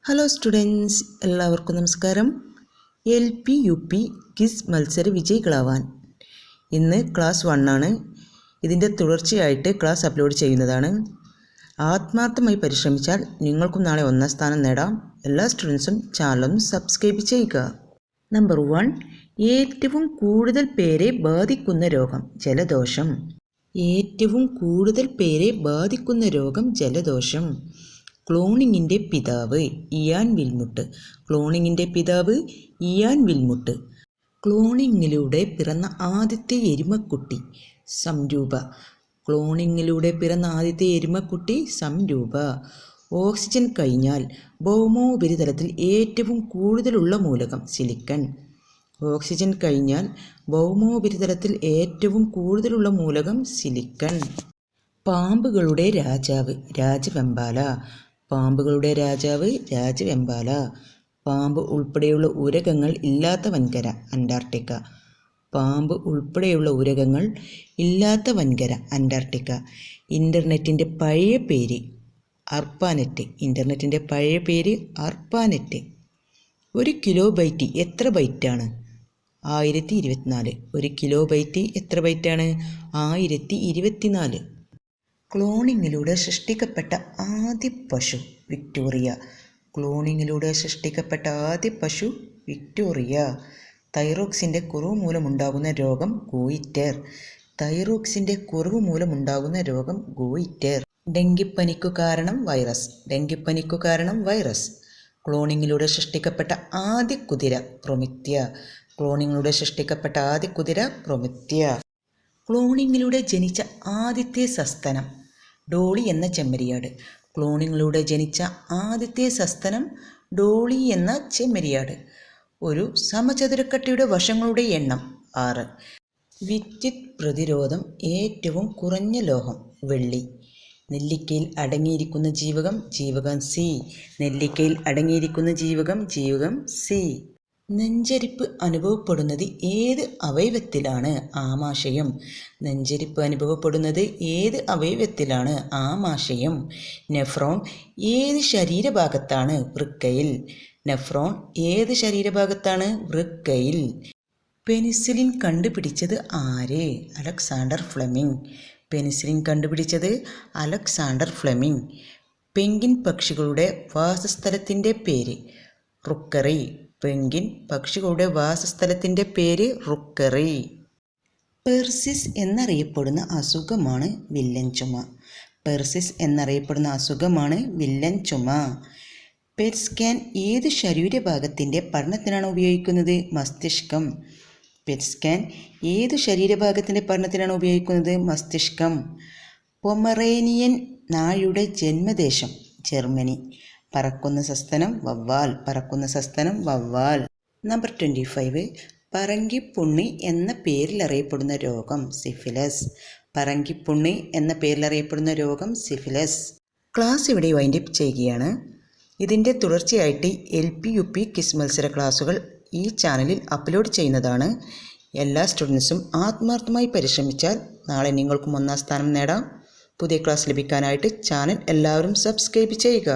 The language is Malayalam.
ഹലോ സ്റ്റുഡൻസ്, എല്ലാവർക്കും നമസ്കാരം. LP UP ക്വിസ് മത്സര വിജയികളാവാൻ ഇന്ന് ക്ലാസ് 1 ആണ്. ഇതിൻ്റെ തുടർച്ചയായിട്ട് ക്ലാസ് അപ്ലോഡ് ചെയ്യുന്നതാണ്. ആത്മാർത്ഥമായി പരിശ്രമിച്ചാൽ നിങ്ങൾക്കും നാളെ 1ാം സ്ഥാനം നേടാം. എല്ലാ സ്റ്റുഡൻസും ചാനലൊന്ന് സബ്സ്ക്രൈബ് ചെയ്യുക. നമ്പർ 1, ഏറ്റവും കൂടുതൽ പേരെ ബാധിക്കുന്ന രോഗം ജലദോഷം. ഏറ്റവും കൂടുതൽ പേരെ ബാധിക്കുന്ന രോഗം ജലദോഷം. ക്ലോണിങ്ങിൻ്റെ പിതാവ് ഇയാൻ വിൽമുട്ട്. ക്ലോണിങ്ങിൻ്റെ പിതാവ് ഇയാൻ വിൽമുട്ട്. ക്ലോണിങ്ങിലൂടെ പിറന്ന ആദ്യത്തെ എരുമക്കുട്ടി സംരൂപ. ക്ലോണിങ്ങിലൂടെ പിറന്ന ആദ്യത്തെ എരുമക്കുട്ടി സംരൂപ. ഓക്സിജൻ കഴിഞ്ഞാൽ ഭൗമോപരിതലത്തിൽ ഏറ്റവും കൂടുതലുള്ള മൂലകം സിലിക്കൺ. ഓക്സിജൻ കഴിഞ്ഞാൽ ഭൗമോപരിതലത്തിൽ ഏറ്റവും കൂടുതലുള്ള മൂലകം സിലിക്കൺ. പാമ്പുകളുടെ രാജാവ് രാജവെമ്പാല. പാമ്പുകളുടെ രാജാവ് രാജവെമ്പാല. പാമ്പ് ഉൾപ്പെടെയുള്ള ഉരഗങ്ങൾ ഇല്ലാത്ത വൻകര അന്റാർട്ടിക്ക. പാമ്പ് ഉൾപ്പെടെയുള്ള ഉരഗങ്ങൾ ഇല്ലാത്ത വൻകര അന്റാർട്ടിക്ക. ഇൻ്റർനെറ്റിൻ്റെ പഴയ പേര് അർപ്പാനെറ്റ്. ഇൻ്റർനെറ്റിൻ്റെ പഴയ പേര് അർപ്പാനെറ്റ്. ഒരു കിലോ ബൈറ്റ് എത്ര ബൈറ്റാണ്? 1024. ഒരു കിലോ ബൈറ്റ് എത്ര ബൈറ്റാണ്? 1024. ക്ലോണിങ്ങിലൂടെ സൃഷ്ടിക്കപ്പെട്ട ആദ്യ പശു വിക്ടോറിയ. ക്ലോണിങ്ങിലൂടെ സൃഷ്ടിക്കപ്പെട്ട ആദ്യ പശു വിക്ടോറിയ. തൈറോക്സിൻ്റെ കുറവ് മൂലമുണ്ടാകുന്ന രോഗം ഗോയിറ്റർ. തൈറോക്സിൻ്റെ കുറവ് മൂലമുണ്ടാകുന്ന രോഗം ഗോയിറ്റർ. ഡെങ്കിപ്പനിക്കു കാരണം വൈറസ്. ഡെങ്കിപ്പനിക്കു കാരണം വൈറസ്. ക്ലോണിങ്ങിലൂടെ സൃഷ്ടിക്കപ്പെട്ട ആദ്യ കുതിര പ്രൊമിത്യ. ക്ലോണിങ്ങിലൂടെ സൃഷ്ടിക്കപ്പെട്ട ആദ്യ കുതിര പ്രൊമിത്യ. ക്ലോണിങ്ങിലൂടെ ജനിച്ച ആദ്യത്തെ സസ്തനം ഡോളി എന്ന ചെമ്മരിയാട്. ക്ലോണിങ്ങിലൂടെ ജനിച്ച ആദ്യത്തെ സസ്തനം ഡോളി എന്ന ചെമ്മരിയാട്. ഒരു സമചതുരക്കട്ടയുടെ വശങ്ങളുടെ എണ്ണം 6. വിദ്യുത് പ്രതിരോധം ഏറ്റവും കുറഞ്ഞ ലോഹം വെള്ളി. നെല്ലിക്കയിൽ അടങ്ങിയിരിക്കുന്ന ജീവകം ജീവകം സി. നെല്ലിക്കയിൽ അടങ്ങിയിരിക്കുന്ന ജീവകം ജീവകം സി. നെഞ്ചരിപ്പ് അനുഭവപ്പെടുന്നത് ഏത് അവയവത്തിലാണ്? ആമാശയം. നെഞ്ചരിപ്പ് അനുഭവപ്പെടുന്നത് ഏത് അവയവത്തിലാണ്? ആമാശയം. നെഫ്രോൺ ഏത് ശരീരഭാഗത്താണ്? വൃക്കയിൽ. നെഫ്രോൺ ഏത് ശരീരഭാഗത്താണ്? വൃക്കയിൽ. പെനിസിലിൻ കണ്ടുപിടിച്ചത് ആര്? Alexander Fleming. പെനിസിലിൻ കണ്ടുപിടിച്ചത് അലക്സാണ്ടർ ഫ്ലെമിംഗ്. പെൻഗ്വിൻ പക്ഷികളുടെ വാസസ്ഥലത്തിൻ്റെ പേര് റുക്കറി. പെൻഗ്വിൻ പക്ഷികളുടെ വാസസ്ഥലത്തിൻ്റെ പേര് റുക്കറി. പെർസിസ് എന്നറിയപ്പെടുന്ന അസുഖമാണ് വില്ലൻ ചുമ. പെർസിസ് എന്നറിയപ്പെടുന്ന അസുഖമാണ് വില്ലൻ ചുമ. പെറ്റ് സ്കാൻ ഏത് ശരീരഭാഗത്തിൻ്റെ പഠനത്തിനാണ് ഉപയോഗിക്കുന്നത്? മസ്തിഷ്കം. പെറ്റ് സ്കാൻ ഏത് ശരീരഭാഗത്തിൻ്റെ പഠനത്തിനാണ് ഉപയോഗിക്കുന്നത്? മസ്തിഷ്കം. പൊമറേനിയൻ നായയുടെ ജന്മദേശം ജർമ്മനി. പറക്കുന്ന സസ്തനം വവ്വാൽ. പറക്കുന്ന സസ്തനം വവ്വാൽ. നമ്പർ 25, പറങ്കിപ്പുണ്ണി എന്ന പേരിൽ അറിയപ്പെടുന്ന രോഗം സിഫിലസ്. പറങ്കിപ്പുണ്ണി എന്ന പേരിൽ അറിയപ്പെടുന്ന രോഗം സിഫിലസ്. ക്ലാസ് ഇവിടെ വൈൻഡപ്പ് ചെയ്യുകയാണ്. ഇതിൻ്റെ തുടർച്ചയായിട്ട് LP UP ക്വിസ് മത്സര ക്ലാസ്സുകൾ ഈ ചാനലിൽ അപ്ലോഡ് ചെയ്യുന്നതാണ്. എല്ലാ സ്റ്റുഡൻസും ആത്മാർത്ഥമായി പരിശ്രമിച്ചാൽ നാളെ നിങ്ങൾക്കും 1ാം സ്ഥാനം നേടാം. പുതിയ ക്ലാസ് ലഭിക്കാനായിട്ട് ചാനൽ എല്ലാവരും സബ്സ്ക്രൈബ് ചെയ്യുക.